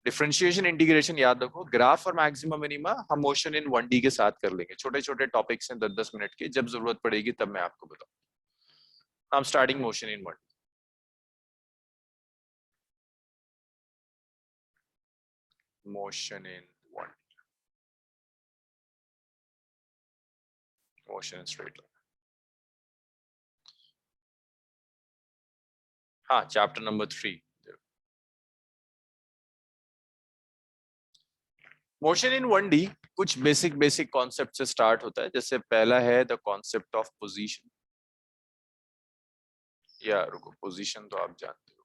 Differentiation integration याद रखो, graph और मैक्सिमा मिनिमा हम मोशन इन 1D के साथ कर लेंगे, छोटे छोटे टॉपिक्स हैं 10-10 मिनट के, जब जरूरत पड़ेगी तब मैं आपको बताऊं। I'm starting motion in 1D. Motion in 1D. Motion in straight line. हाँ, chapter number 3. Motion in 1D कुछ बेसिक कॉन्सेप्ट से स्टार्ट होता है। जैसे पहला है द कॉन्सेप्ट ऑफ पोजीशन, या रुको, पोजीशन तो आप जानते हो।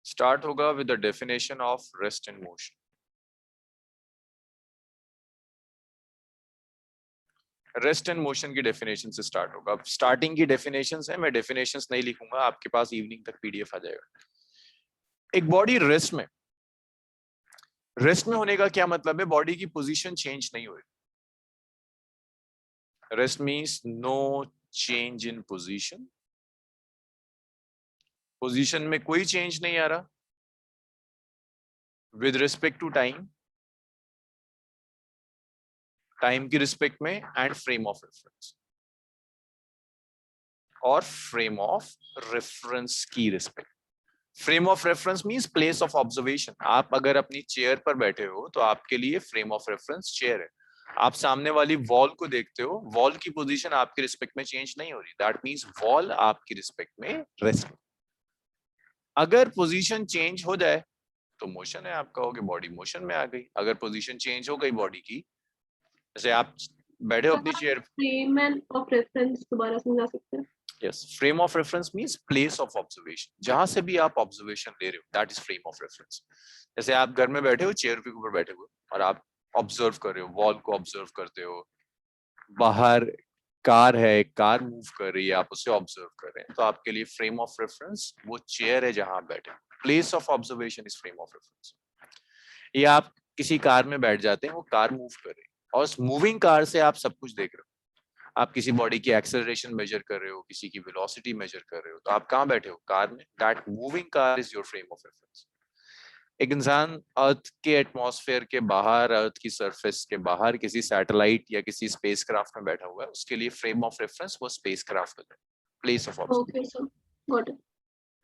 स्टार्ट होगा with the definition of rest in motion. Rest and motion की डेफिनेशन से स्टार्ट होगा। अब स्टार्टिंग की डेफिनेशंस है, मैं डेफिनेशंस नहीं लिखूंगा, आपके पास इवनिंग तक पीडीएफ आ जाएगा। एक बॉडी रेस्ट में होने का क्या मतलब है? बॉडी की पोजीशन चेंज नहीं हो रही। Rest means no change in position. Position में कोई चेंज नहीं आ रहा with respect to time, time की रिस्पेक्ट में, एंड फ्रेम ऑफ रेफरेंस, और फ्रेम ऑफ रेफरेंस की respect. Frame of reference means place of observation. आप अगर अपनी चेयर पर बैठे हो तो आपके लिए फ्रेम ऑफ रेफरेंस चेयर है। आप सामने वाली वॉल को देखते हो, वॉल की पोजीशन आपके रिस्पेक्ट में चेंज नहीं हो रही, दैट मींस वॉल आपकी रिस्पेक्ट में रेस्ट। अगर पोजीशन चेंज हो जाए तो मोशन है, आप कहोगे बॉडी मोशन में आ गई। अगर पोजीशन चेंज हो गई बॉडी की, जैसे आप बैठे हो अपनी चेयर। फ्रेम ऑफ रेफरेंस दोबारा समझा सकते हैं? Yes, frame of reference means place of observation, जहां से भी आप ऑब्जर्वेशन ले रहे हो, that is frame of reference. जैसे आप घर में बैठे हो, चेयर के ऊपर बैठे हो और आप ऑब्जर्व कर रहे हो, वॉल को ऑब्जर्व करते हो, बाहर कार है, कार मूव कर रही है, आप उसे ऑब्जर्व कर रहे हैं, तो आपके लिए फ्रेम ऑफ रेफरेंस वो चेयर है जहां आप बैठे हो। Place of observation is frame of reference. या आप किसी कार में बैठ जाते हैं, वो कार मूव कर रही है और उस मूविंग कार से आप सब कुछ देख रहे हो। आप किसी बॉडी की एक्सेलरेशन मेजर कर रहे हो, किसी की वेलोसिटी मेजर कर रहे हो, तो आप कहाँ बैठे हो? कार में। That moving car is your frame of reference. एक इंसान अर्थ के एटमॉस्फेयर के बाहर, अर्थ की सरफेस के बाहर किसी सैटेलाइट या किसी स्पेसक्राफ्ट में बैठा हुआ है, उसके लिए फ्रेम ऑफ रेफरेंस वो स्पेसक्राफ्ट है, place of observation. Okay sir, got it.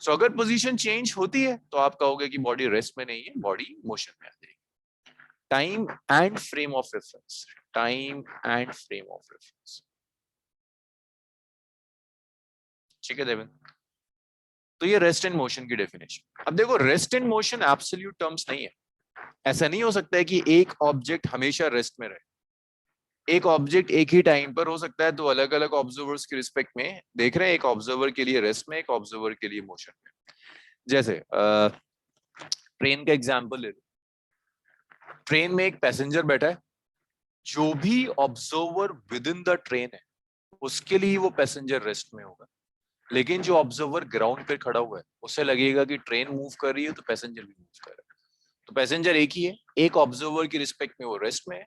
So अगर पोजीशन चेंज होती है तो आप कहोगे कि बॉडी रेस्ट में नहीं है, बॉडी मोशन में आ जाएगी। Time and frame of reference, time and frame of reference. ठीक है देवन? तो ये रेस्ट एंड मोशन की डेफिनेशन। अब देखो, rest and motion absolute terms नहीं है। ऐसा नहीं हो सकता है कि एक ऑब्जेक्ट हमेशा रेस्ट में रहे। एक ऑब्जेक्ट एक ही टाइम पर हो सकता है, तो अलग अलग ऑब्जर्वर्स के रिस्पेक्ट में देख रहे हैं, एक ऑब्जर्वर के लिए रेस्ट में, एक ऑब्जर्वर के लिए मोशन में। जैसे ट्रेन का एग्जाम्पल ले लो। ट्रेन में एक पैसेंजर बैठा है, जो भी observer with in the train है उसके लिए वो पैसेंजर रेस्ट में होगा। लेकिन जो ऑब्जर्वर ग्राउंड पे खड़ा हुआ है उसे लगेगा कि ट्रेन मूव कर रही है तो पैसेंजर भी मूव कर रहा है। तो पैसेंजर एक ही है, एक ऑब्जर्वर की रिस्पेक्ट में वो रेस्ट में है,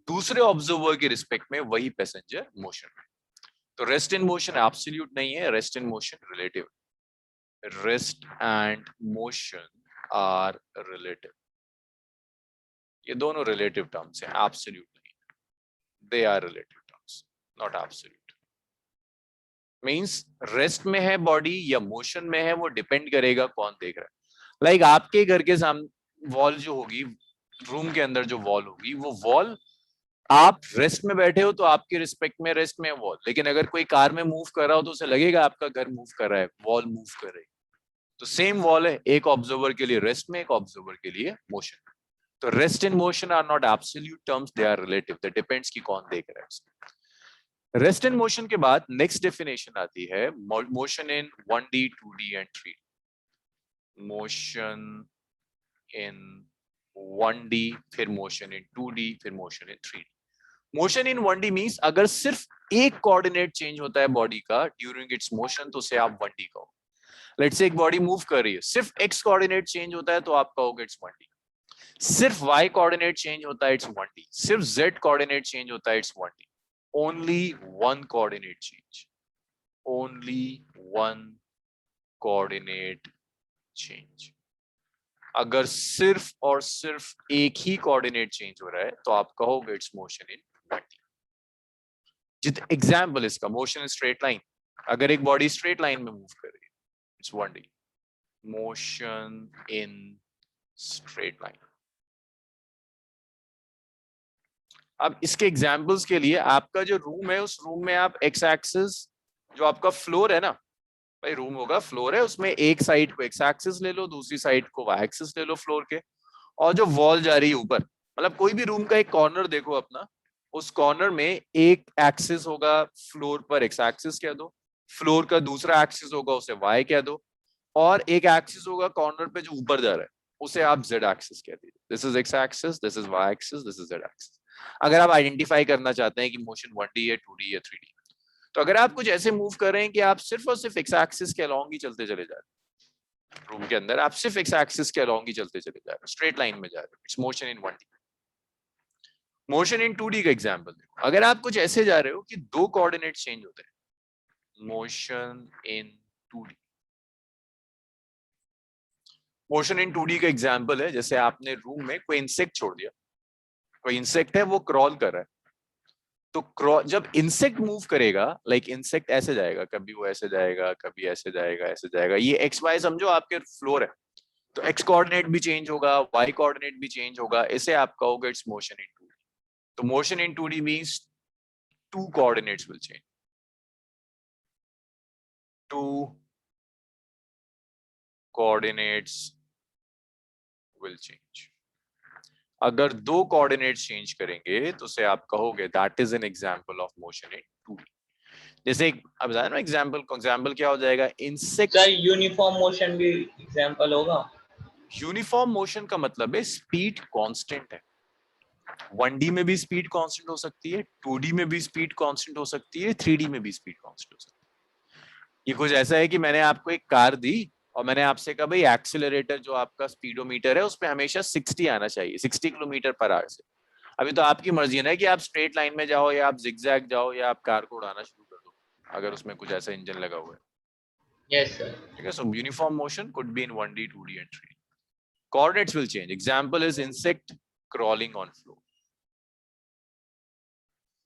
दूसरे ऑब्जर्वर की रिस्पेक्ट में वही पैसेंजर मोशन में। तो रेस्ट इन मोशन एब्सोल्यूट नहीं है, rest in motion relative. Rest and motion are relative. ये दोनों रिलेटिव टर्म्स हैं, एब्सोल्यूट नहीं। They are relative terms, not absolute. Means rest में है बॉडी या मोशन में है, वो डिपेंड करेगा कौन देख रहा है। लाइक आपके घर के सामने वॉल जो होगी, रूम के अंदर जो वॉल होगी, वो वॉल, आप रेस्ट में बैठे हो तो आपके रिस्पेक्ट में रेस्ट में है वॉल। लेकिन अगर कोई कार में मूव कर रहा हो तो उसे लगेगा आपका घर मूव कर रहा है, वॉल मूव कर रही है। तो सेम वॉल है, एक ऑब्जर्वर के लिए रेस्ट में, एक ऑब्जर्वर के लिए मोशन। तो rest and motion are not absolute terms, they are relative. That depends कि कौन देख रहा है। रेस्ट एंड मोशन के बाद नेक्स्ट डेफिनेशन आती है motion in 1D 2D and 3D। Motion in 1D, फिर मोशन इन 2D, फिर motion in 3D। Motion in 1D means अगर सिर्फ एक कोऑर्डिनेट चेंज होता है बॉडी का ड्यूरिंग इट्स मोशन तो उसे आप 1D कहो। लेट्स से एक बॉडी मूव कर रही है, सिर्फ एक्स कोऑर्डिनेट चेंज होता है तो आप कहोगे इट्स 1D। सिर्फ वाई कोऑर्डिनेट चेंज होता है, इट्स 1D। सिर्फ जेड कोऑर्डिनेट चेंज होता है, it's 1D। only one coordinate change, only one coordinate change। अगर सिर्फ और सिर्फ एक ही कोऑर्डिनेट चेंज हो रहा है तो आप कहोगे इट्स मोशन इन 1D। जित एग्जाम्पल इसका मोशन इन स्ट्रेट लाइन, अगर एक बॉडी स्ट्रेट लाइन में मूव कर रही है it's 1D। Motion in straight line. अब इसके एग्जाम्पल्स के लिए आपका जो रूम है उस रूम में आप एक्स एक्सिस, जो आपका फ्लोर है ना भाई, रूम होगा फ्लोर है, उसमें एक साइड को एक्स एक्सिस ले लो, दूसरी साइड को वाई एक्सिस ले लो फ्लोर के, और जो वॉल जा रही है ऊपर, मतलब कोई भी रूम का एक कॉर्नर देखो अपना, उस कॉर्नर में एक एक्सिस होगा फ्लोर पर एक्स एक्सिस कह दो, फ्लोर का दूसरा एक्सिस होगा उसे वाई कह दो, और एक एक्सिस होगा कॉर्नर पे जो ऊपर जा रहा है उसे आप जेड एक्सिस कह दीजिए। This is x axis, this is y axis, this is z axis. अगर आप आइडेंटिफाई करना चाहते हैं कि मोशन 1D है, 2D है, 3D, तो अगर आप कुछ ऐसे मूव कर रहे हैं कि आप सिर्फ और सिर्फ एक्स एक्सिस के अलोंग ही चलते चले जा रहे हैं रूम के अंदर, आप सिर्फ एक्स एक्सिस के अलोंग ही चलते चले जा रहे हैं, स्ट्रेट लाइन में जा रहे हैं, it's motion in 1D। Motion in 2D का एग्जांपल देखो, अगर आप कुछ ऐसे जा रहे हो कि दो कोऑर्डिनेट चेंज होते हैं, motion in 2D। Motion in 2D का एग्जांपल है जैसे आपने रूम में कोई इंसेक्ट छोड़ दिया, कोई इंसेक्ट है वो क्रॉल कर रहा है, तो जब इंसेक्ट मूव करेगा, लाइक इंसेक्ट ऐसे जाएगा, कभी वो ऐसे जाएगा, कभी ऐसे जाएगा, ऐसे जाएगा, ये एक्स वाई समझो आपके फ्लोर है, तो एक्स कोऑर्डिनेट भी चेंज होगा, वाई कोऑर्डिनेट भी चेंज होगा, इसे आप कहोगे इट्स मोशन इन 2D। तो motion in 2D means two coordinates will change, two coordinates will change. अगर दो कोऑर्डिनेट्स चेंज करेंगे तो उसे आप कहोगे that is an example of motion in 2D। जैसे अब बताया ना एग्जांपल क्या हो जाएगा, इंसेक्ट। सर यूनिफॉर्म मोशन भी एग्जांपल होगा। यूनिफॉर्म मोशन का मतलब है स्पीड कांस्टेंट है, 1D में भी स्पीड कांस्टेंट हो सकती है, 2D में भी स्पीड कांस्टेंट हो सकती है, 3D में भी स्पीड कांस्टेंट हो सकती है। ये कुछ ऐसा है कि मैंने आपको एक कार दी और मैंने आपसे कहा भाई एक्सीलरेटर जो आपका स्पीडोमीटर है उसमें हमेशा 60 आना चाहिए, 60 किलोमीटर पर आवर से। अभी तो आपकी मर्जी है ना कि आप स्ट्रेट लाइन में जाओ या आप जिगजैग जाओ या आप कार को उड़ाना शुरू कर दो, अगर उसमें कुछ ऐसा इंजन लगा हुआ है। Yes sir. ठीक है, सो uniform motion could be in 1D, 2D and 3D। Coordinates will change. Example is insect crawling on floor.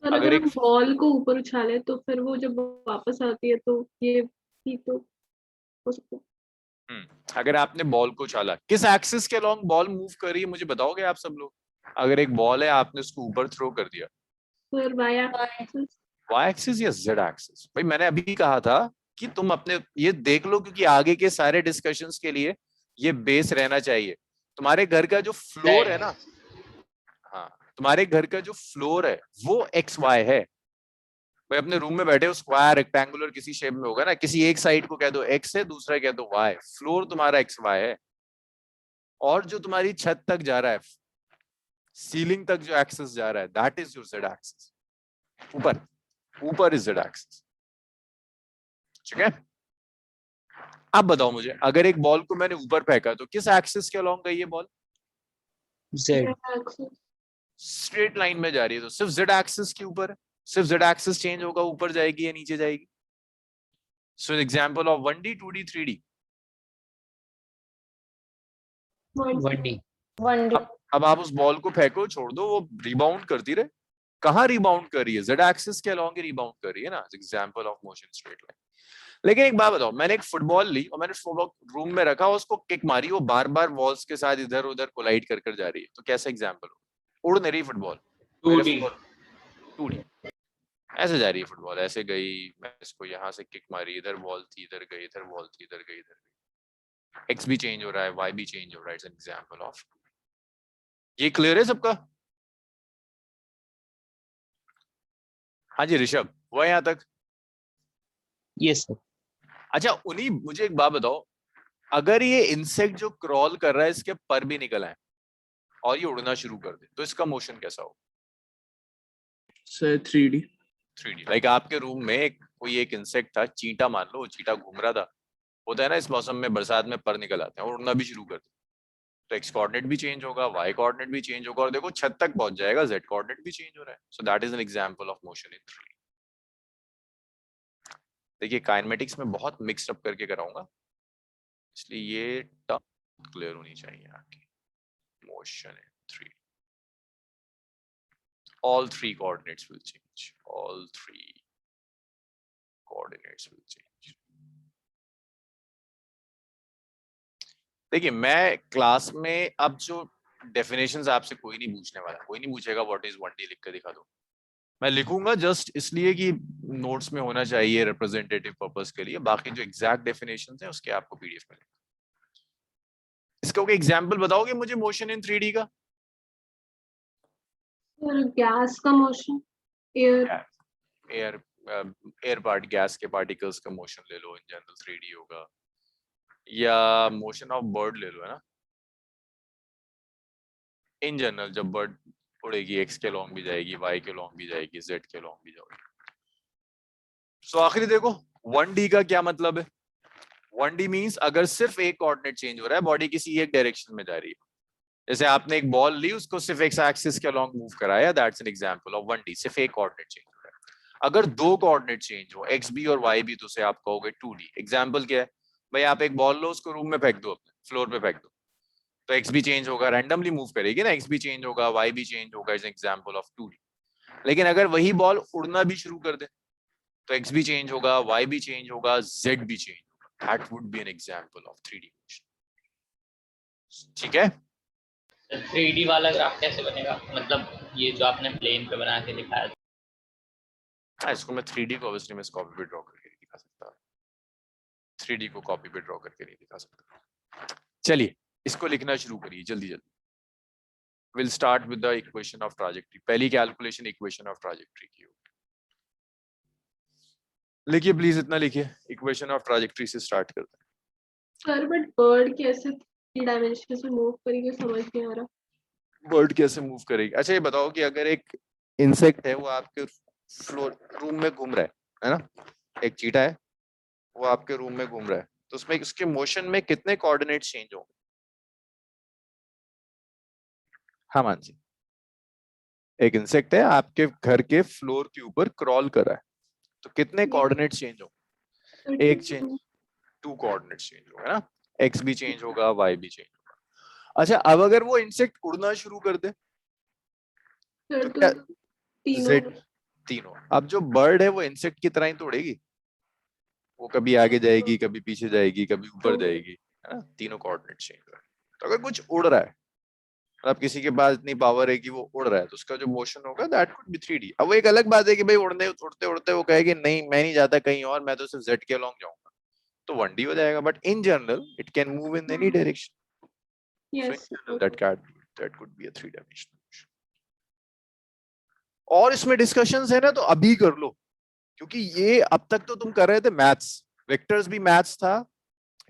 और अगर अगर एक हम बॉल को ऊपर उछाले तो फिर वो जब वापस आती है तो ये भी तो हो सकता है। अगर आपने बॉल को उछाला, किस एक्सिस के अलोंग बॉल मूव कर रही है मुझे बताओगे आप सब लोग? अगर एक बॉल है आपने उसको ऊपर थ्रो कर दिया, फिर वाई एक्सिस, वाई एक्सिस या जेड एक्सिस? भाई मैंने अभी कहा था कि तुम अपने ये देख लो, क्योंकि आगे के सारे डिस्कशंस के लिए ये बेस रहना चाहिए। तुम्हारे घर का जो फ्लोर है ना, हाँ, तुम्हारे घर का जो फ्लोर है वो एक्स वाई है। भाई अपने रूम में बैठे हो, स्क्वायर रेक्टेंगुलर किसी शेप में होगा ना, किसी एक साइड को कह दो एक्स है, दूसरा कह दो वाई, फ्लोर तुम्हारा एक्स वाई है। और जो तुम्हारी छत तक जा रहा है, सीलिंग तक जो एक्सेस जा रहा है, that is your Z axis. ऊपर ऊपर इज जेड एक्सिस। ठीक है, अब बताओ मुझे, अगर एक बॉल को मैंने ऊपर फेंका तो किस एक्सिस के अलोंग गई ये ball? Z axis, straight line में जा रही है, तो सिर्फ जेड एक्सिस के ऊपर, सिर्फ जेड एक्सिस चेंज होगा, ऊपर जाएगी या नीचे जाएगी? So example of 1D, 2D, 3D। 1D। अब आप उस बॉल को फेंको, छोड़ दो, वो रिबाउंड करती रहे। कहाँ रिबाउंड कर रही है? जेड एक्सिस के अलोंग ही रिबाउंड कर रही है ना, example of motion straight line. लेकिन एक बात बताओ, मैंने एक फुटबॉल ली और मैंने फुटबॉल रूम में रखा, उसको किक मारी, वो बार बार वॉल्स के साथ इधर उधर कोलाइड कर कर जा रही है, तो कैसा एग्जांपल हो? उड़ नहीं रही फुटबॉल, 2D। 2D ऐसे जा रही है फुटबॉल, ऐसे गई, मैं इसको यहाँ से किक मारी, इधर बॉल थी, इधर गई, इधर बॉल थी, इधर गई, इधर गई। एक्स भी चेंज हो रहा है, वाई भी चेंज हो रहा है, इट्स एन एग्जांपल ऑफ। ये क्लियर है सबका? हाँ जी ऋषभ, हुआ यहाँ तक? Yes sir. अच्छा उन्हीं, मुझे एक बात बताओ, अगर ये इंसेक्ट जो क्रॉल कर रहा है इसके पर भी निकल आए और ये उड़ना शुरू कर दे तो इसका मोशन कैसा हो? Sir 3D। 3D। लाइक आपके रूम में कोई एक इंसेक्ट था, चींटा मान लो, चींटा घूम रहा था, होता है ना इस मौसम में बरसात में पर निकल आते हैं और उड़ना भी शुरू कर दे, तो एक्स कोऑर्डिनेट भी चेंज होगा, वाई कोऑर्डिनेट भी चेंज होगा, और देखो छत तक पहुंच जाएगा, जेड कोऑर्डिनेट भी चेंज हो रहा है। So that is an example of motion in 3D। देखिए काइनेमेटिक्स में बहुत मिक्स अप करके कराऊंगा, इसलिए ये टर्म क्लियर होनी चाहिए आपकी। Motion in 3D, all three coordinates will change, all three coordinates will change। देखिए मैं क्लास में अब जो डेफिनेशंस आपसे कोई नहीं पूछने वाला, कोई नहीं पूछेगा व्हाट इज 1D लिख कर दिखा दो। मैं लिखूंगा जस्ट इसलिए कि नोट्स में होना चाहिए रिप्रेजेंटेटिव पर्पस के लिए, बाकी जो एग्जैक्ट डेफिनेशंस हैं उसके आपको पीडीएफ में। इसका कोई एग्जांपल बताओगे मुझे मोशन इन 3D का? गैस का motion, air, air air part gas के पार्टिकल्स का मोशन ले लो, इन जनरल 3D होगा, या मोशन ऑफ बर्ड ले लो, है ना। इन जनरल जब बर्ड उड़ेगी एक्स के लॉन्ग भी जाएगी, वाई के लॉन्ग भी जाएगी, जेड के लॉन्ग भी जाएगी। सो आखिरी देखो 1D का क्या मतलब है। 1D मींस अगर सिर्फ एक कोऑर्डिनेट चेंज हो रहा है, बॉडी किसी एक डायरेक्शन में जा रही है। जैसे आपने एक बॉल ली, उसको सिर्फ एक्स एक्सिस के अलोंग मूव कराया, that's an example of 1D, सिर्फ एक कोऑर्डिनेट चेंज हो रहा है। अगर दो कोऑर्डिनेट चेंज हो, एक्स बी और वाई बी, तो उसे आप कहोगे 2D। एग्जांपल क्या है भाई, आप एक बॉल लो, उसको रूम में फेंक दो, अपने फ्लोर पे फेंक दो, तो एक्स भी चेंज होगा, रैंडमली मूव करेगी ना, एक्स भी चेंज होगा, वाई भी चेंज होगा, इज एग्जांपल ऑफ 2D। लेकिन अगर वही बॉल उड़ना भी शुरू कर दे, तो एक्स भी चेंज होगा, वाई भी चेंज होगा, जेड भी चेंज होगा, that would be N example of 3D motion. ठीक है। 3D वाला ग्राफ कैसे बनेगा, मतलब ये जो आपने प्लेन पे बना के दिखाया था। इसको मैं 3D को ऑब्वियसली मैं कॉपी पे ड्रॉ करके नहीं दिखा सकता, 3D को कॉपी पे ड्रॉ करके नहीं दिखा सकता। चलिए इसको लिखना शुरू करिए जल्दी जल्दी। Will start with the equation of trajectory. पहली कैलकुलेशन इक्वेशन ऑफ ट्रैजेक्टरी की होगी। लिखिए प्लीज, इतना लिखिए, इक्वेशन ऑफ ट्रैजेक्टरी से स्टार्ट करते हैं। सर बट बर्ड कैसे 3 डायमेंशन में मूव करेगी, समझ नहीं आ रहा। बर्ड कैसे मूव करेगी? अच्छा ये बताओ कि अगर एक इंसेक्ट है वो आपके फ्लोर रूम में घूम रहा है ना, एक चीटा है वो आपके रूम में घूम रहा है, तो उसमें उसके मोशन में कितने कोऑर्डिनेट चेंज होंगे? हाँ मानसी, एक इंसेक्ट है आपके घर के फ्लोर के ऊपर क्रॉल कर रहा है, तो कितने कोऑर्डिनेट चेंज होंगे? एक चेंज, 2 कोऑर्डिनेट चेंज होगा ना, एक्स भी चेंज होगा, वाई भी चेंज होगा। अच्छा अब अगर वो इंसेक्ट उड़ना शुरू कर दे, सर तो तो क्या तीनों जेड तीनों। अब जो बर्ड है वो इंसेक्ट की तरह ही तो उड़ेगी, वो कभी आगे जाएगी, कभी पीछे जाएगी, कभी ऊपर जाएगी, है ना, तीनों कोऑर्डिनेट चेंज हो रहा है। तो अगर कुछ उड़ रहा है, मतलब किसी के पास इतनी पावर है कि वो उड़ रहा है, तो उसका जो मोशन होगा दैट कुड बी 3D। अब वो एक अलग बात है कि भाई उड़ने उड़ते उड़ते वो कहेगी नहीं मैं नहीं जाता कहीं और, मैं तो सिर्फ जेड के अलोंग जाऊंगा, तो 1D हो जाएगा। But in general it can move in any direction, so in yes general that could be a 3 dimensional motion. और इसमें डिस्कशंस है ना, तो अभी कर लो, क्योंकि ये अब तक तो तुम कर रहे थे मैथ्स, वेक्टर्स भी मैथ्स था,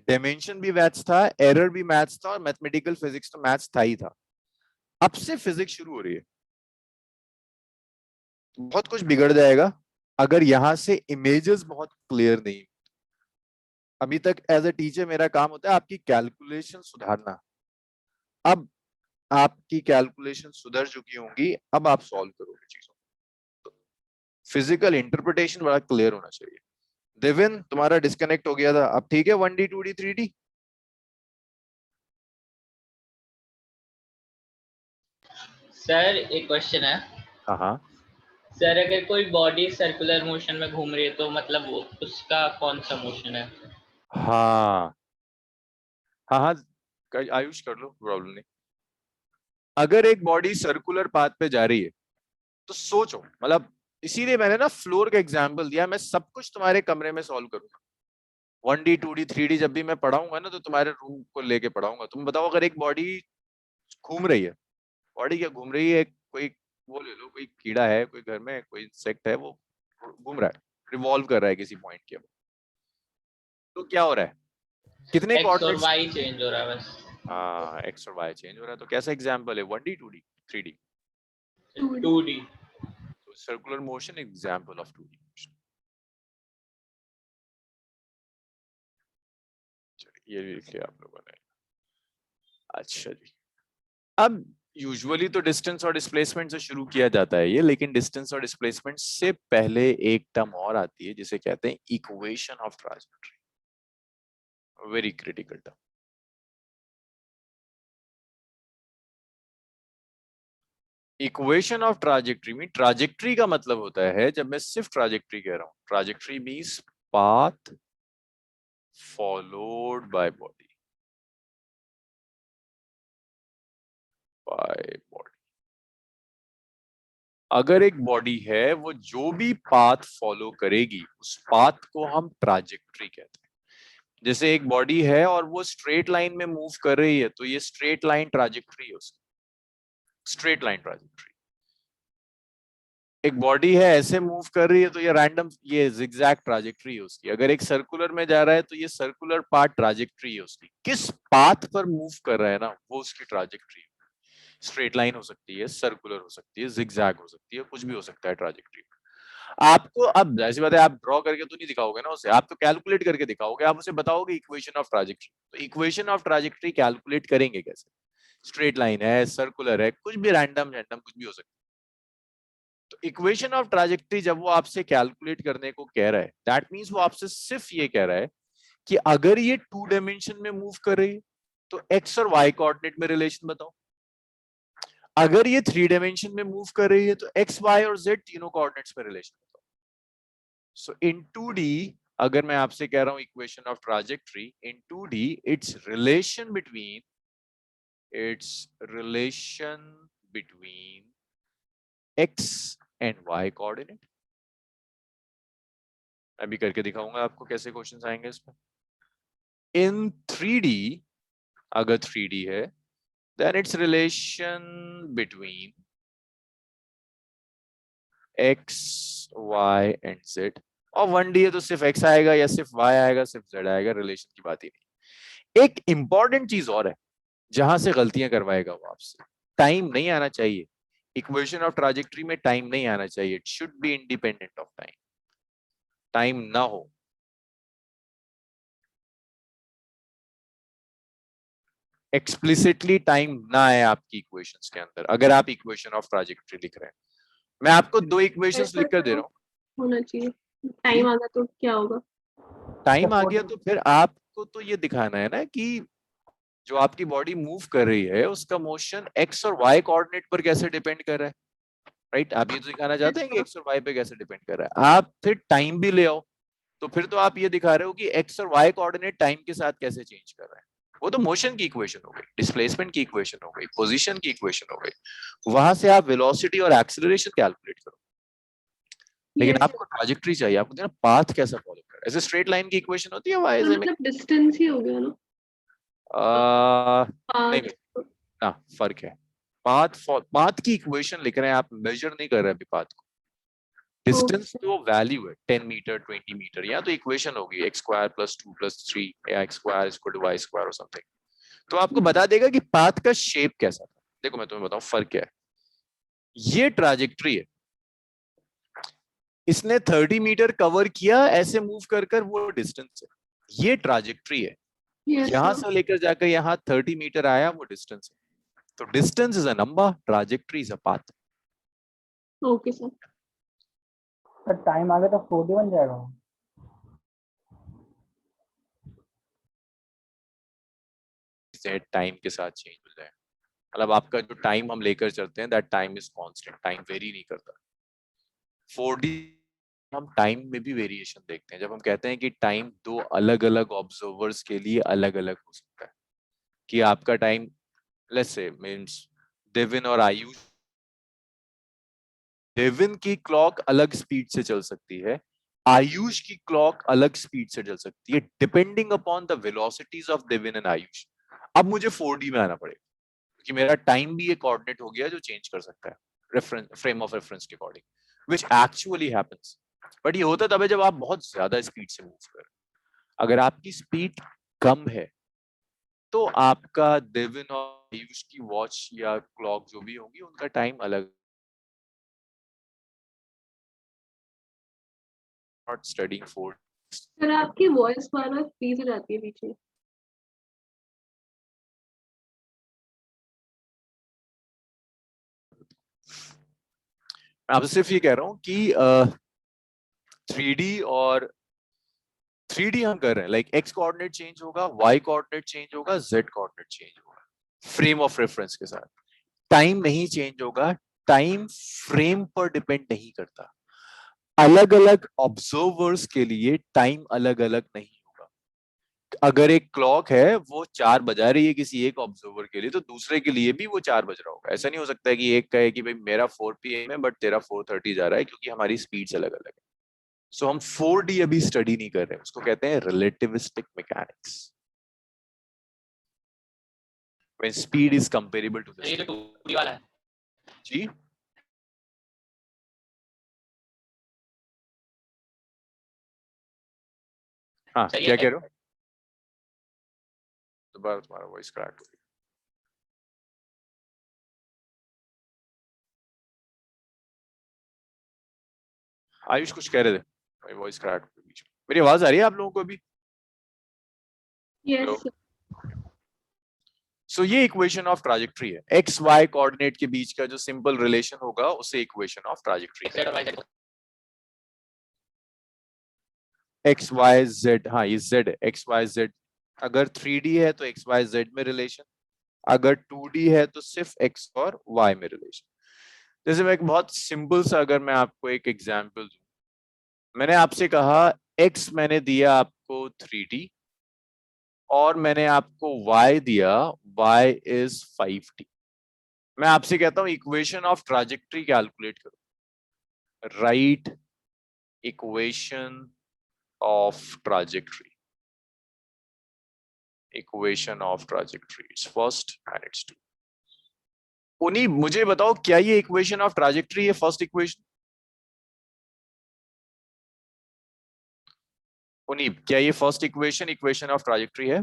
डायमेंशन भी मैथ्स था, एरर भी मैथ्स था, और मैथमेटिकल फिजिक्स तो मैथ्स था ही था। अब से फिजिक्स शुरू हो रही है, बहुत कुछ बिगड़ जाएगा अगर यहां से इमेजेस बहुत क्लियर नहीं। अभी तक एज अ टीचर मेरा काम होता है आपकी कैलकुलेशन सुधारना। अब आपकी कैलकुलेशन सुधर चुकी होंगी, अब आप सॉल्व करोगे चीजों को। फिजिकल इंटरप्रिटेशन बड़ा क्लियर होना चाहिए। देविन तुम्हारा डिस्कनेक्ट हो गया था, अब ठीक है 1D 2D 3D? सर एक क्वेश्चन है। हाँ हाँ सर अगर कोई बॉडी सर्कुलर मोशन में घूम रही है तो मतलब उसका कौन सा मोशन है? हाँ हाँ हाँ, आयुष कर लो, प्रॉब्लम नहीं। अगर एक बॉडी सर्कुलर पाथ पे जा रही है, तो सोचो, मतलब इसीलिए मैंने ना फ्लोर का एग्जांपल दिया, मैं सब कुछ तुम्हारे कमरे में सॉल्व करूंगा। 1D 2D 3D जब भी मैं पढ़ाऊंगा ना, तो तुम्हारे रूम को लेके पढ़ाऊंगा। तुम बताओ अगर एक बॉडी घूम रही है, बॉडी क्या घूम रही है, कोई वो ले लो, कोई कीड़ा है, कोई घर में कोई इंसेक्ट है, वो घूम रहा है, रिवॉल्व कर रहा है किसी पॉइंट के, तो क्या हो रहा है, कितने एक्स और कोऑर्डिनेट्स? वाई चेंज हो रहा है बस। हाँ एक्स और वाई चेंज हो रहा है, तो कैसा एग्जांपल है 1D 2D 3D? 2D। So circular motion example of 2D motion. चलिए ये भी लिख लिया आप लोगों ने। अच्छा जी, अब यूजुअली तो डिस्टेंस और डिस्प्लेसमेंट से शुरू किया जाता है ये, लेकिन डिस्टेंस और डिस्प्लेसमेंट से पहले एक टर्म और आती है जिसे कहते हैं equation of trajectory. Very critical term. Equation of trajectory में ट्राजेक्टरी का मतलब होता है, जब मैं सिर्फ ट्राजेक्टरी कह रहा हूं, trajectory means path followed by body, अगर एक बॉडी है वो जो भी पाथ फॉलो करेगी उस पाथ को हम ट्राजेक्टरी कहते हैं। जैसे एक बॉडी है और वो स्ट्रेट लाइन में मूव कर रही है तो ये स्ट्रेट लाइन ट्राजेक्टरी है उसकी, स्ट्रेट लाइन ट्राजेक्टरी। एक बॉडी है ऐसे मूव कर रही है तो ये रैंडम, ये जिगजैग ट्राजेक्टरी है उसकी। अगर एक सर्कुलर में जा रहा है तो ये सर्कुलर पाथ ट्राजेक्टरी है उसकी। किस पाथ पर मूव कर रहा है ना वो उसकी ट्राजेक्टरी है। स्ट्रेट लाइन हो सकती है, सर्कुलर हो सकती है, जिगजैग हो सकती है, कुछ भी हो सकता है ट्राजेक्टरी। आपको अब ऐसी बात है, आप ड्रॉ करके तो नहीं दिखाओगे ना उसे, आप तो कैलकुलेट करके दिखाओगे। आप उसे बताओगे इक्वेशन ऑफ ट्राजेक्टरी, तो इक्वेशन ऑफ ट्राजेक्टरी कैलकुलेट करेंगे कैसे? स्ट्रेट लाइन है, सर्कुलर है, कुछ भी रैंडम रैंडम कुछ भी हो सकता है। तो इक्वेशन ऑफ ट्राजेक्टरी जब वो आपसे कैलकुलेट करने को कह रहा है, दैट मींस वो आपसे सिर्फ ये कह रहा है कि अगर ये 2 डायमेंशन में मूव कर रही है तो एक्स और वाई कोऑर्डिनेट में रिलेशन बताओ। अगर ये 3 डायमेंशन में मूव कर रही है तो एक्स वाई और जेड तीनों कोऑर्डिनेट्स में रिलेशन बताओ। सो इन 2D अगर मैं आपसे कह रहा हूं equation of trajectory in 2D, it's relation between x and y coordinate. अभी करके दिखाऊंगा आपको कैसे क्वेश्चंस आएंगे इसमें। इन 3D अगर 3D है then it's relation between x y and z। और 1D है तो सिर्फ x आएगा या सिर्फ y आएगा, सिर्फ z आएगा, रिलेशन की बात ही नहीं। एक इंपॉर्टेंट चीज और है जहां से गलतियां करवाएगा वो आपसे, टाइम नहीं आना चाहिए इक्वेशन ऑफ ट्राजेक्टरी में, टाइम नहीं आना चाहिए। It should be independent of time, time ना हो। एक्सप्लिसिटली टाइम ना आए आपकी इक्वेशंस के अंदर अगर आप इक्वेशन ऑफ ट्राजेक्टरी लिख रहे हैं। मैं आपको 2 इक्वेशंस ऐसा लिख कर दे तो रहा हूँ। होना चाहिए। टाइम आ गया तो क्या होगा? टाइम आ गया तो फिर आपको तो ये दिखाना है ना कि जो आपकी बॉडी मूव कर रही है उसका मोशन एक्स और वाई कोऑर्डिनेट पर कैसे डिपेंड कर रहा है, राइट? आप ये तो दिखाना चाहते हैं कि एक्स और वाई पे कैसे डिपेंड कर रहा है। आप फिर टाइम भी ले आओ, तो फिर तो आप ये दिखा रहे हो कि एक्स और वाई कोऑर्डिनेट टाइम के साथ कैसे चेंज कर रहा है। वो तो मोशन की इक्वेशन हो गई, डिस्प्लेसमेंट की इक्वेशन हो गई, पोजीशन की इक्वेशन हो गई। वहां से आप वेलोसिटी और एक्सीलरेशन कैलकुलेट करो। लेकिन यस, आपको ट्रैजेक्टरी चाहिए, आपको ना पाथ कैसा फॉलो कर रहा है। ऐसे स्ट्रेट लाइन की इक्वेशन होती है वाई तो से मतलब डिस्टेंस ही हो गया ना। नहीं पाथ। ना, फर्क है। पाथ की इक्वेशन लिख रहे हैं, आप मेजर नहीं कर रहे अभी पाथ को। डिस्टेंस तो वैल्यू है 10 मीटर 20 मीटर, या तो इक्वेशन होगी x स्क्वायर प्लस 2 प्लस 3 या x square is equal to y square और समथिंग, तो आपको बता देगा कि पाथ का शेप कैसा था। देखो मैं तुम्हें बताऊं फर्क क्या है। ये ट्रैजेक्टरी है, इसने 30 मीटर कवर किया ऐसे मूव कर कर, वो डिस्टेंस है। ये ट्रैजेक्टरी है, यस यहां सर। से लेकर जाकर यहाँ 30 मीटर आया, वो डिस्टेंस है। तो distance is a number, trajectory is a path. Okay sir. Sir time आ गया तो 40 बन जाएगा। टाइम के साथ चेंज हो जाए, मतलब आपका जो टाइम हम लेकर चलते हैं that time is constant, time very नहीं करता। 4D हम टाइम में भी वेरिएशन देखते हैं जब हम कहते हैं कि टाइम दो अलग अलग ऑब्जर्वर्स के लिए अलग अलग हो सकता है। कि आपका time let's say means Devin और आयुष, देविन की क्लॉक अलग स्पीड से चल सकती है, आयुष की क्लॉक अलग स्पीड से चल सकती है, depending upon the velocities of Devin and Ayush. अब मुझे 4D में आना पड़ेगा क्योंकि मेरा टाइम भी एक कोऑर्डिनेट हो गया जो चेंज कर सकता है रेफरेंस, फ्रेम ऑफ रेफरेंस के according, which actually happens. But ये होता तब है जब आप बहुत ज्यादा स्पीड से मूव कर। अगर आपकी स्पीड कम है तो आपका देविन और आयुष की वॉच या क्लॉक जो भी होगी उनका टाइम अलग। Not studying for. सर आपकी वॉइस बार बार फ्रीज हो जाती है पीछे। मैं आपसे सिर्फ ये कह रहा हूँ कि 3D और 3D हम कर रहे हैं, लाइक एक्स कोऑर्डिनेट चेंज होगा, वाई कोऑर्डिनेट चेंज होगा, जेड कोऑर्डिनेट चेंज होगा फ्रेम ऑफ रेफरेंस के साथ। टाइम नहीं चेंज होगा, टाइम फ्रेम पर डिपेंड नहीं करता। अलग अलग ऑब्जर्वर्स के लिए टाइम अलग अलग नहीं होगा। अगर एक क्लॉक है वो 4 बजा रही है किसी एक ऑब्जर्वर के लिए, तो दूसरे के लिए भी वो 4 बज रहा होगा। ऐसा नहीं हो सकता है कि एक कहे कि भाई मेरा 4 PM है बट तेरा 4:30 जा रहा है, क्योंकि हमारी स्पीड्स अलग अलग है। सो हम 4D अभी स्टडी नहीं कर रहे हैं, उसको कहते हैं relativistic mechanics, when speed is comparable to the ये speed. तो 2D वाला है। जी हाँ, सही क्या है। कह रहे हो? दोबारा तुम्हारा वॉइस क्रैक हो गया। आयुष कुछ कह रहे थे, मेरी वॉइस क्रैक हो गई बीच में। मेरी आवाज आ रही है आप लोगों को अभी? यस सो ये इक्वेशन ऑफ ट्रैजेक्टरी है। एक्स वाई कोऑर्डिनेट के बीच का जो सिंपल रिलेशन होगा उसे इक्वेशन ऑफ ट्रैजेक्टरी Z और Y एक्स वाई जेड। हाँ ये जेड है, एक्स वाई जेड। अगर 3D है तो एक्स वाई जेड में रिलेशन, अगर 2D है तो सिर्फ एक्स और वाई में रिलेशन। जैसे मैं एक बहुत सिंपल सा, अगर मैं आपको एक एग्जांपल दूं, मैंने आपसे कहा x मैंने दिया आपको 3D और मैंने आपको y दिया y is 5D। मैं आपसे कहता हूं इक्वेशन ऑफ ट्रैजेक्टरी कैलकुलेट करो। Right equation of trajectory, equation of trajectory, it's first and it's two. उन्हीं मुझे बताओ क्या ये इक्वेशन ऑफ ट्रैजेक्टरी है फर्स्ट इक्वेशन? उन्हीं क्या ये first equation equation of trajectory है?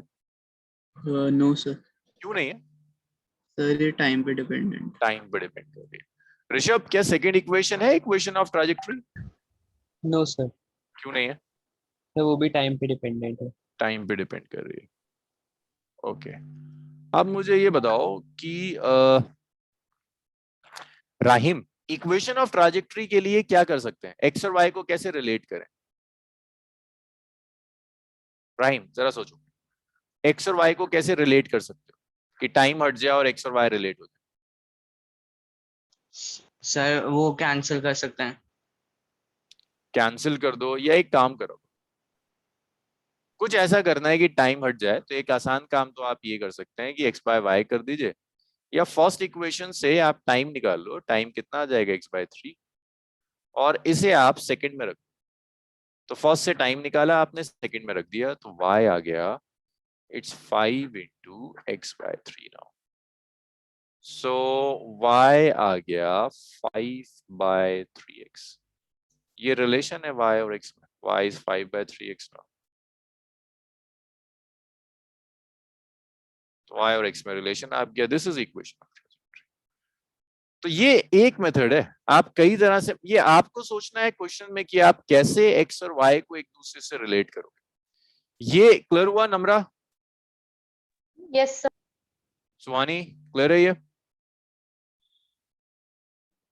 No sir. क्यों नहीं है? सर ये टाइम पे डिपेंडेंट। टाइम पे डिपेंड कर रही है। ऋषभ क्या सेकंड इक्वेशन है equation of trajectory? No sir, क्यों नहीं है? तो वो भी टाइम पे डिपेंडेंट है। टाइम पे डिपेंड कर रही है। ओके अब मुझे ये बताओ कि राहिम इक्वेशन ऑफ ट्रैजेक्टरी के लिए क्या कर सकते हैं? एक्स और वाई को कैसे रिलेट करें? राहिम जरा सोचो, एक्स और वाई को कैसे रिलेट कर सकते हो कि टाइम हट जाए और एक्स और वाई रिलेट हो जाए? सर वो कैंसिल कर सकते हैं। कैंसिल कर दो, या एक काम करो, कुछ ऐसा करना है कि टाइम हट जाए, तो एक आसान काम तो आप ये कर सकते हैं कि एक्स बाय वाई कर दीजिए, या फर्स्ट इक्वेशन से आप टाइम निकाल लो। टाइम कितना आ जाएगा? x/3, और इसे आप सेकंड में रख। तो फर्स्ट से टाइम निकाला आपने, सेकंड में रख दिया, तो y आ गया it's 5 into x/3 now. So y आ गया 5/3x। ये रिलेशन है y और x में, y is 5/3x नाउ। तो y और x में रिलेशन आप गया, दिस इज इक्वेशन। तो ये एक मेथड है। आप कई तरह से, ये आपको सोचना है क्वेश्चन में कि आप कैसे x और y को एक दूसरे से रिलेट करोगे। ये क्लियर हुआ Namra? Yes sir. Suhani clear है ये?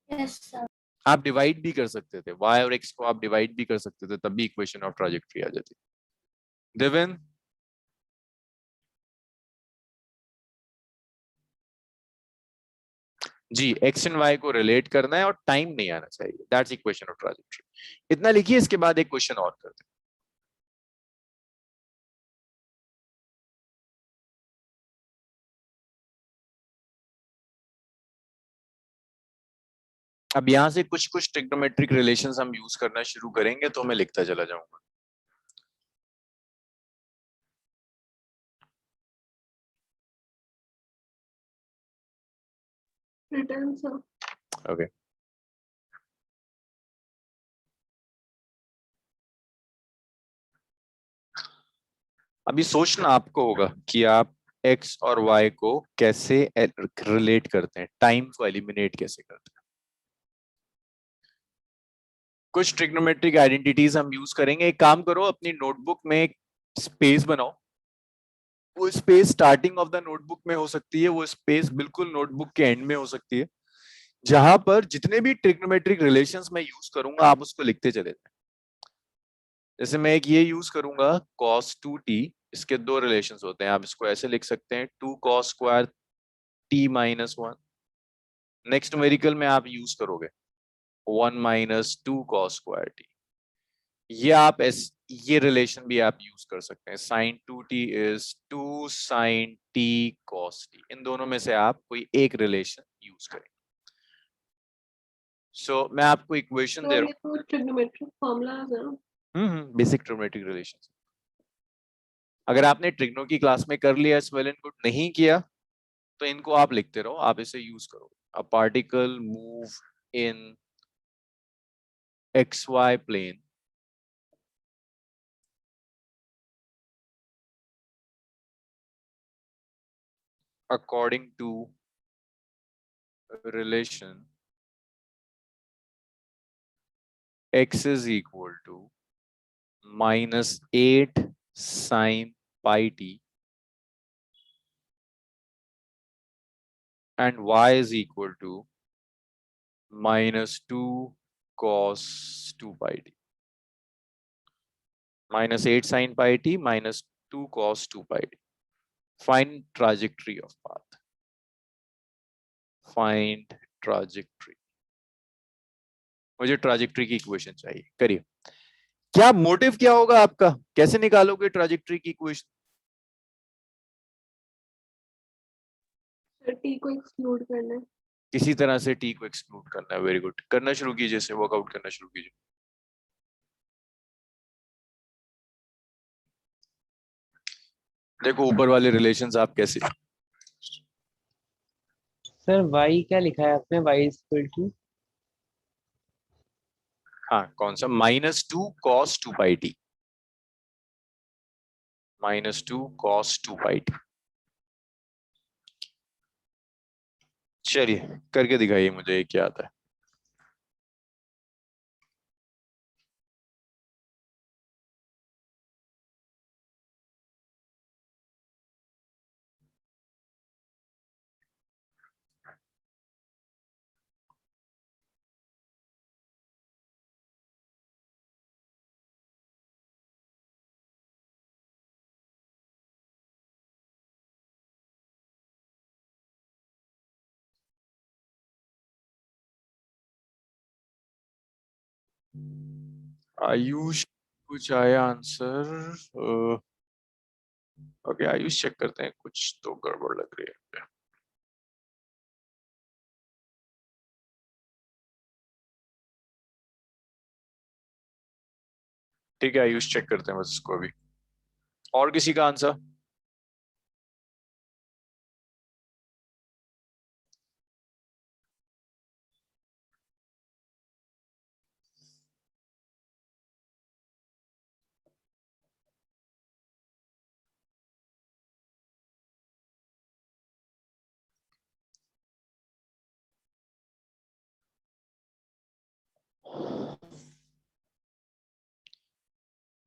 Yes sir. आप डिवाइड भी कर सकते थे, y और x को आप डिवाइड भी कर सकते थे, तब भी इक्वेशन ऑफ ट्रैजेक्टरी आ जाती। देवेन जी, x एंड y को रिलेट करना है और टाइम नहीं आना चाहिए, दैट्स इक्वेशन ऑफ ट्रैजेक्टरी। इतना लिखिए, इसके बाद एक क्वेश्चन और करते हैं। अब यहां से कुछ कुछ ट्रिग्नोमेट्रिक रिलेशंस हम यूज करना शुरू करेंगे, तो मैं लिखता चला जाऊंगा। Return sir. ओके अभी सोचना आपको होगा कि आप x और y को कैसे रिलेट करते हैं, टाइम को एलिमिनेट कैसे करते हैं। कुछ ट्रिग्नोमेट्रिक आइडेंटिटीज हम यूज करेंगे। एक काम करो, अपनी नोटबुक में एक स्पेस बनाओ। वो space starting of the notebook में हो सकती है, वो स्पेस बिल्कुल नोटबुक के एंड में हो सकती है, जहां पर जितने भी ट्रिग्नोमेट्रिक रिलेशंस मैं यूज करूंगा आप उसको लिखते चले जाएं। जैसे मैं एक ये यूज करूंगा cos 2t, इसके दो रिलेशंस होते हैं, आप इसको ऐसे लिख सकते हैं 2 cos² t - 1। नेक्स्ट न्यूमेरिकल में आप यूज करोगे 1 माइनस 2 कॉस स्क्वायर टी। ये रिलेशन भी आप यूज कर सकते हैं, sine 2t is 2 sine t cos t। इन दोनों में से आप कोई एक रिलेशन यूज करें। सो मैं आपको इक्वेशन दे तो रहा ये तो ट्रिग्नोमेट्रिक फॉर्मूलाज है। हूँ, बेसिक ट्रिग्नोमेट्रिक रिलेशन। अगर आपने ट्रिग्नो की क्लास में कर लिया, स्वेल एंड गुड नहीं किया, तो इनको आप लिखते रहो, आप इसे यूज करो। A particle move in xy plane according to relation x is equal to minus 8 sine pi t and y is equal to minus 2 cos 2 pi t. Minus 8 sine pi t minus 2 cos 2 pi t. Find trajectory of path. Find trajectory. मुझे trajectory की equation चाहिए, करिए। क्या motive क्या होगा आपका, कैसे निकालोगे ट्राजेक्ट्री की इक्वेशन? टी को एक्सक्लूड करना है। किसी तरह से टी को एक्सक्लूड करना है। वेरी गुड, करना शुरू कीजिए, से वर्कआउट करना शुरू कीजिए। देखो ऊपर वाले रिलेशंस आप कैसे, सर y क्या लिखा है आपने? y इज इक्वल टू हाँ कौन सा? Minus 2 cos 2 pi T, minus 2 cos 2 pi T. चलिए करके दिखाइए मुझे ये क्या आता है। आयुष कुछ आया आंसर? ओके आयुष चेक करते हैं, कुछ तो गड़बड़ लग रही है। ठीक है आयुष चेक करते हैं बस इसको अभी। और किसी का आंसर?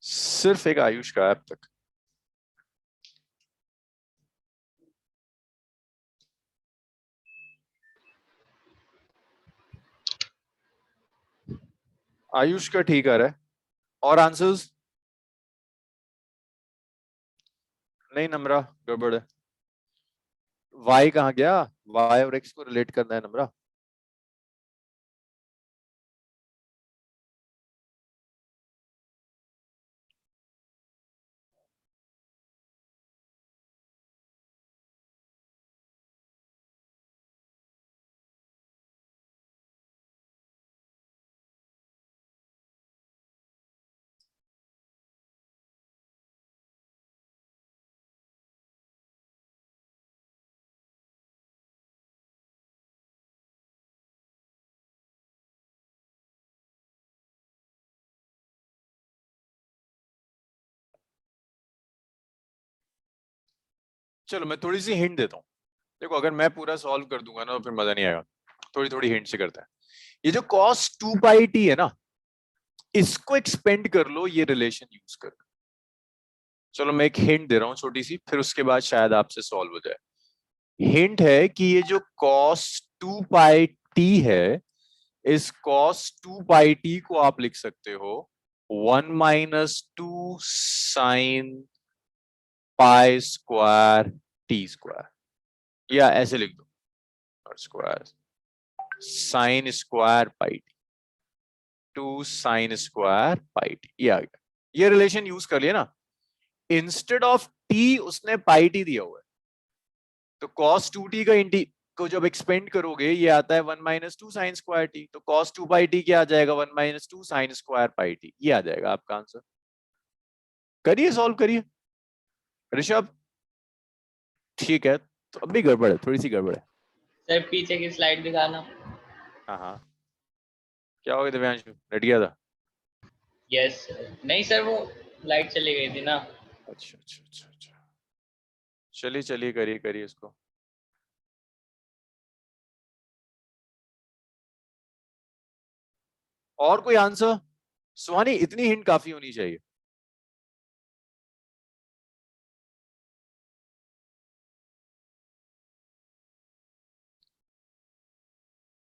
सिर्फ एक आयुष का है अब तक। आयुष का ठीक आ रहा है। और आंसर्स? नहीं नम्रा गड़बड़ है। y कहाँ गया? y और x को रिलेट करना है नम्रा। चलो मैं थोड़ी सी हिंट देता हूँ। देखो अगर मैं पूरा सॉल्व कर दूंगा ना तो फिर मजा नहीं आएगा, थोड़ी थोड़ी हिंट से करता है। ये जो cos 2 पाई टी है ना, इसको एक्सपेंड कर लो ये रिलेशन यूज कर। चलो मैं एक हिंट दे रहा हूँ छोटी सी, फिर उसके बाद शायद आपसे सॉल्व हो जाए। हिंट है कि ये जो cos 2 पाई टी है, इस cos 2 पाई टी को आप लिख सकते हो 1 minus 2 sine pi square T square, या ऐसे लिख दो square sine square pi T, 2 sine square pi T, ये आ गया। ये रिलेशन यूज कर लिया ना, इंस्टेड ऑफ टी उसने पाई टी दिया हुआ है, तो cos 2t का इंटी को जब एक्सपेंड करोगे ये आता है 1 माइनस 2 साइन स्क्वायर टी, तो cos 2 पाई टी क्या आ जाएगा, 1 minus 2 sine square pi T, ये आ जाएगा आपका आंसर। करिए, सॉल्व करिए ऋषभ। ठीक है, तो अब भी गड़बड़ है, थोड़ी सी गड़बड़ है। सर पीछे की स्लाइड दिखाना। हाँ हाँ, क्या हो गया दिव्यांशु, लेट गया था? यस नहीं सर, वो लाइट चली गई थी ना। अच्छा अच्छा अच्छा अच्छा, चलिए चलिए, करिए करिए इसको। और कोई आंसर? सुहानी, इतनी हिंट काफी होनी चाहिए।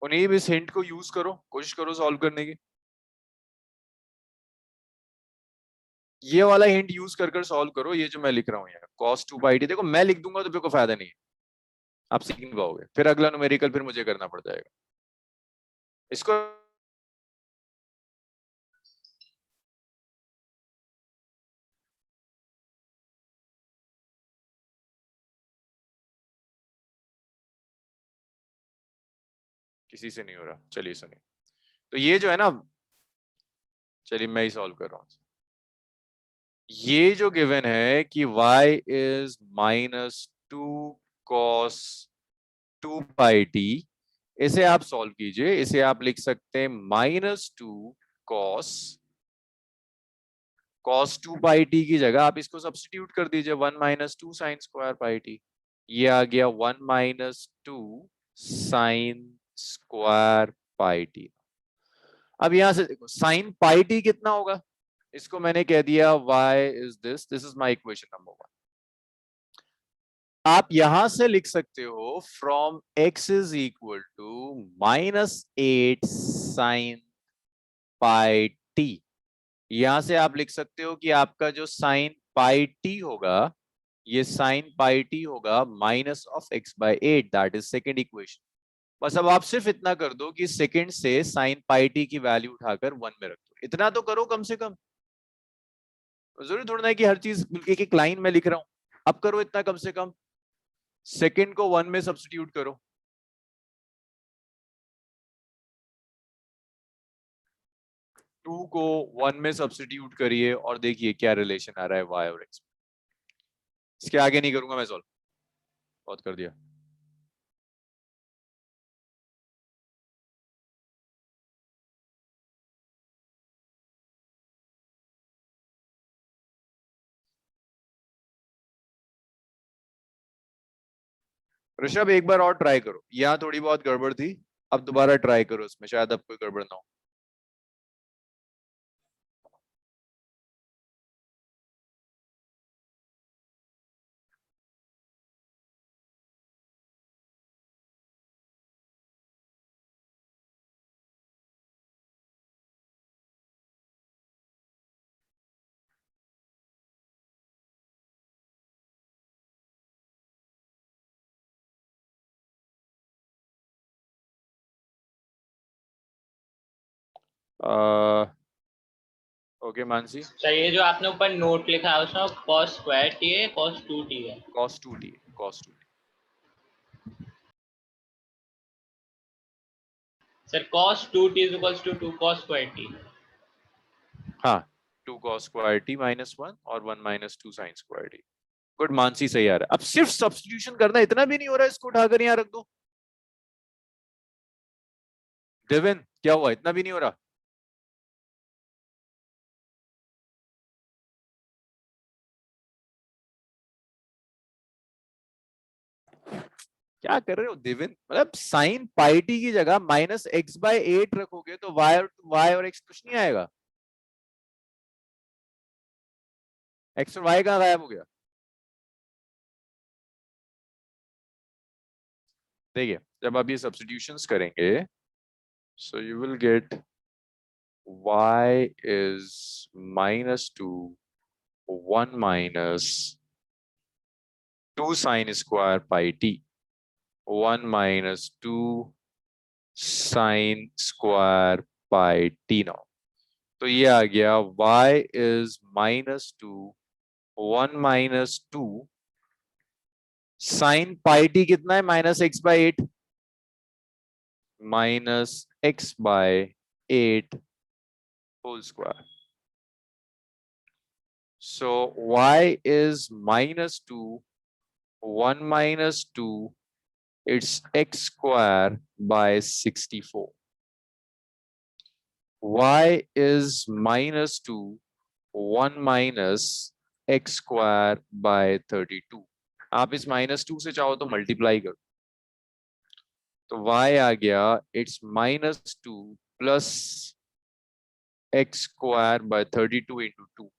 उन्हें इस हिंट को यूज करो, कोशिश करो सॉल्व करने की। ये वाला हिंट यूज कर सॉल्व करो, ये जो मैं लिख रहा हूँ यार, cos 2 पाई टी। देखो मैं लिख दूंगा तो फिर कोई फायदा नहीं है, आप सीख नहीं पाओगे, फिर अगला न्यूमेरिकल फिर मुझे करना पड़ जाएगा इसको। किसी से नहीं हो रहा, चलिए सुनिए। तो ये जो है ना, चलिए मैं ही सॉल्व कर रहा हूँ। ये जो गिवन है कि y is minus 2 cos 2 pi T, इसे आप सॉल्व कीजिए। इसे आप लिख सकते हैं माइनस 2 cos 2 पाई टी की जगह आप इसको सब्स्टिट्यूट कर दीजिए, 1 minus 2 sine square pi T, ये आ गया 1 minus 2 sine square pi T. अब यहां से देखो साइन पाई टी कितना होगा, इसको मैंने कह दिया y is this is my equation number 1। आप यहां से लिख सकते हो from x is equal to -8 sine pi t. यहां से आप लिख सकते हो कि आपका जो साइन पाई टी होगा, ये साइन पाई टी होगा minus of x/8, that is second equation. बस अब आप सिर्फ इतना कर दो कि सेकेंड से साइन पाई टी की वैल्यू उठाकर 1 में रख दो, इतना तो करो कम से कम। जरूरी थोड़ा है कि हर चीज एक एक लाइन में लिख रहा हूं, अब करो इतना कम से कम। सेकेंड को 1 में सब्स्टिट्यूट करो, टू को 1 में सब्स्टिट्यूट करिए और देखिए क्या रिलेशन आ रहा है y और x। इसके आगे नहीं करूंगा मैं सॉल्व, बहुत कर दिया। ऋषभ एक बार और ट्राई करो, यहाँ थोड़ी बहुत गड़बड़ थी, अब दोबारा ट्राई करो इसमें, शायद अब कोई गड़बड़ ना हो। ओके मानसी, सर ये जो आपने ऊपर नोट लिखा है उसमें cos स्क्वायर टी है, cos 2t है। cos 2t, cos 2t। Sir cos 2t is equals to 2 cos square t। हाँ, 2 cos स्क्वायर t माइनस 1 और 1 minus 2 sine square t। Good, Mansi सही आ रहा है। अब सिर्फ सब्स्टिट्यूशन करना, इतना भी नहीं हो रहा है, इसको उठाकर यहाँ रख दो। देवेन क्या हुआ, इतना भी नहीं हो रहा? क्या कर रहे हो देवेन, मतलब साइन पाई टी की जगह -x/8 रखोगे तो y और x कुछ नहीं आएगा। x और y कहाँ गायब हो गया? देखिए जब आप ये सब्स्टिट्यूशंस करेंगे, so you will get y is -2 1 minus 2 sine square pi t, 1 minus 2 sine square pi t nought. तो ये आ गया y is -2 1 - 2 sine pi t कितना है -x/8 -x/8 whole square. So y is -2 1 - 2 it's x square by 64. Y is -2 1 - x square by 32. आप इस -2 से चाहो तो मल्टीप्लाई करो, तो y आ गया it's -2 plus x square by 32 into 2,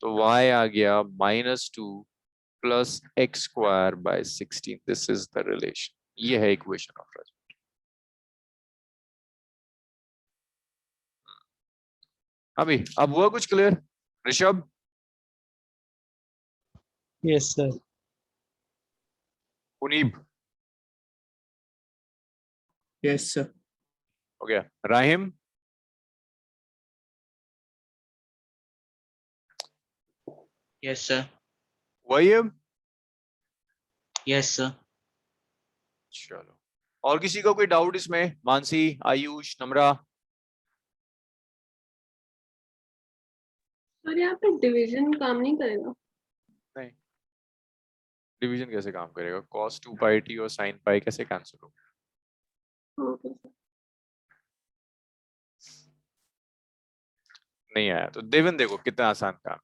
तो y आ गया -2 plus x square by 16. This is the relation, ये है इक्वेशन ऑफ ट्रांजिट। अभी अब हुआ कुछ clear Rishabh? Yes sir. Puneeb Yes, sir. हो गया? Rahim? Yes, sir. Wahib? Yes, sir. चलो, और किसी का कोई डाउट इसमें? मानसी, आयुष, नम्रा? और यहाँ पे डिवीजन काम नहीं करेगा? नहीं, डिवीजन कैसे काम करेगा? cos 2 pi t और sin pi कैसे कैंसिल होगा? Okay sir. नहीं आया तो देवन देखो कितना आसान काम।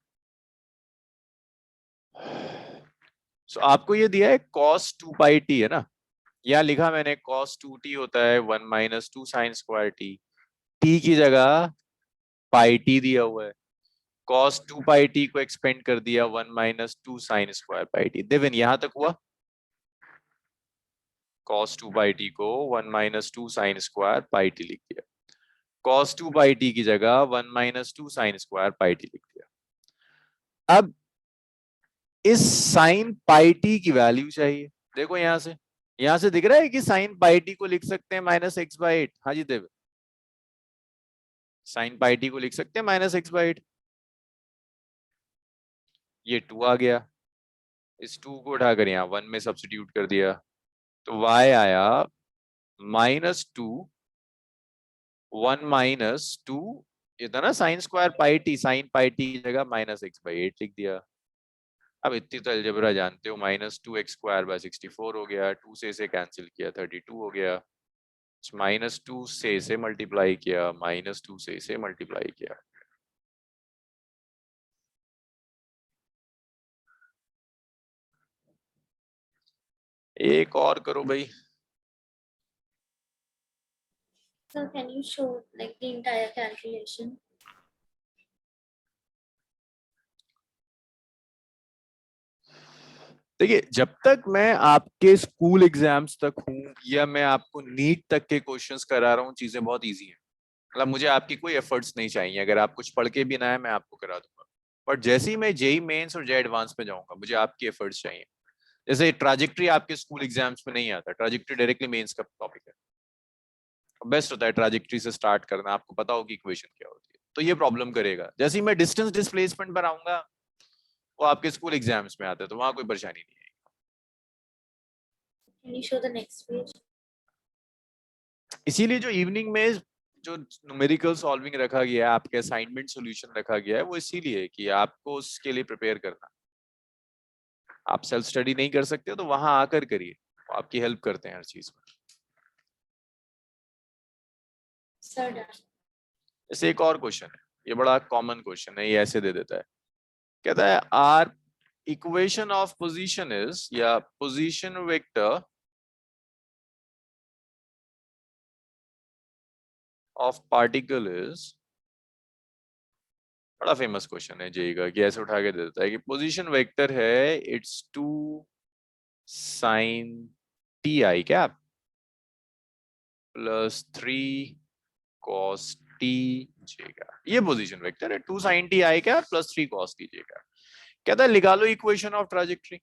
सो आपको ये दिया है cos 2 pi t है ना, या लिखा मैंने cos 2t होता है 1 - 2 sin स्क्वायर t, t की जगह pi t दिया हुआ है, cos 2 pi t को एक्सपेंड कर दिया 1 - 2 sin स्क्वायर pi t। देवन यहां तक हुआ? cos 2 pi t को 1 - 2 sin स्क्वायर pi t लिख दिया, cos 2 pi t की जगह 1 - 2 sin स्क्वायर pi t लिख दिया। अब इस sin pi t की वैल्यू चाहिए। देखो यहां से दिख रहा है कि sin pi t को लिख सकते हैं -x/8। हाँ जी देव, sin pi t को लिख सकते हैं -x/8। ये 2 आ गया, इस 2 को उठाकर यहाँ 1 में सब्स्टिट्यूट कर दिया, तो y आया -2 1 - 2, ये था ना sin square pi T, sin pi T की जगह -x/8 लिख दिया। अब इतनी तो अलजेब्रा जानते हो, -2x² बाय 64 हो गया, 2 से इसे कैंसिल किया 32 हो गया, -2 से इसे मल्टीप्लाई किया, -2 से इसे मल्टीप्लाई किया। एक और करो भाई। So can you show like the entire calculation? देखिए, जब तक मैं आपके स्कूल एग्जाम्स तक हूँ या मैं आपको नीट तक के क्वेश्चंस करा रहा हूँ, चीजें बहुत इजी हैं। मतलब मुझे आपकी कोई एफर्ट्स नहीं चाहिए, अगर आप कुछ पढ़ के भी ना है मैं आपको करा दूंगा। बट जैसे ही मैं जेई मेंस और जे एडवांस में जाऊंगा, मुझे आपकी एफर्ट्स चाहिए। जैसे ट्राजेक्टरी आपके स्कूल एग्जाम्स में नहीं आता, ट्राजेक्टरी डायरेक्टली मेंस का टॉपिक है। बेस्ट होता है ट्राजेक्टरी से स्टार्ट करना, आपको पता हो कि इक्वेशन क्या होती है, तो ये प्रॉब्लम करेगा। जैसे ही मैं डिस्टेंस डिस्प्लेसमेंट पर आऊंगा, वो आपके स्कूल एग्जाम्स में आता है, तो वहां कोई परेशानी नहीं है। Can you show the next page? इसीलिए जो इवनिंग में जो न्यूमेरिकल सॉल्विंग रखा गया है, आपके असाइनमेंट सॉल्यूशन रखा गया है, वो इसीलिए है कि आपको उसके लिए प्रिपेयर करना। आप सेल्फ स्टडी नहीं कर सकते तो वहां आकर करिए, आपकी हेल्प करते हैं हर चीज में। Sir, done. जैसे एक और क्वेश्चन है, ये बड़ा कॉमन क्वेश्चन है, ये ऐसे दे देता है, कहता है r equation of position is, या position vector of particle is, बड़ा फेमस क्वेश्चन है जेई का, कि ऐसे उठा के दे देता है कि पोजीशन वेक्टर है it's 2 sin ti cap plus 3 cos t j का, ये पोजीशन वेक्टर है 2 sin ti cap plus 3 cos t j का। कहता है निकालो इक्वेशन ऑफ ट्राजेक्टरी।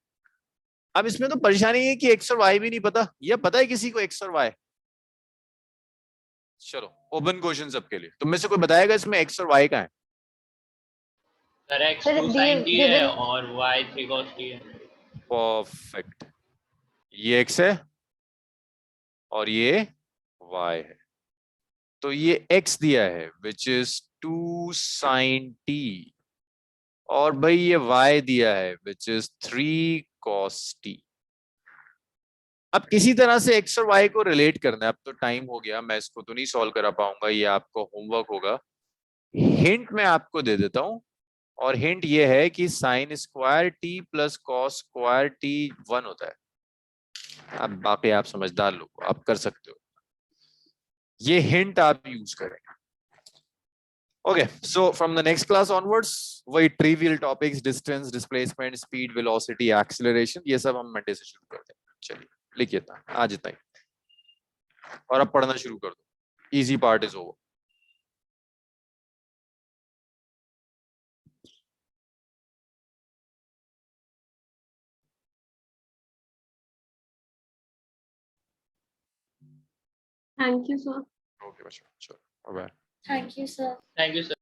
अब इसमें तो परेशानी है कि x और y भी नहीं पता, या पता है किसी को x और y? चलो ओपन क्वेश्चन सबके लिए, तुम में से कोई बताएगा इसमें एक्स और वाई का है? Sir x Sir, 2 sin t है given- और y 3 cos t है। परफेक्ट, ये एक्स है और ये y है, तो ये x दिया है विच इज 2 sin t, और भाई ये y दिया है विच इज 3 cos t। अब किसी तरह से x और y को रिलेट करना है। अब तो टाइम हो गया, मैं इसको तो नहीं सॉल्व करा पाऊंगा, ये आपको होमवर्क होगा। हिंट मैं आपको दे देता हूं, और हिंट ये है कि sine square T plus cos square T 1 होता है। अब बाकी आप समझदार लोग, आप कर सकते हो, ये हिंट आप यूज करें। Okay, so from the next class onwards वही trivial topics, distance, displacement, speed, velocity, acceleration, ये सब हम मंडे से शुरू करते हैं। चलिए लिखिए इतना, आज इतना ही, और अब पढ़ना शुरू कर दो, easy part is over. Thank you, sir. Okay बच्चों, चलो bye. Thank you, sir. Thank you sir.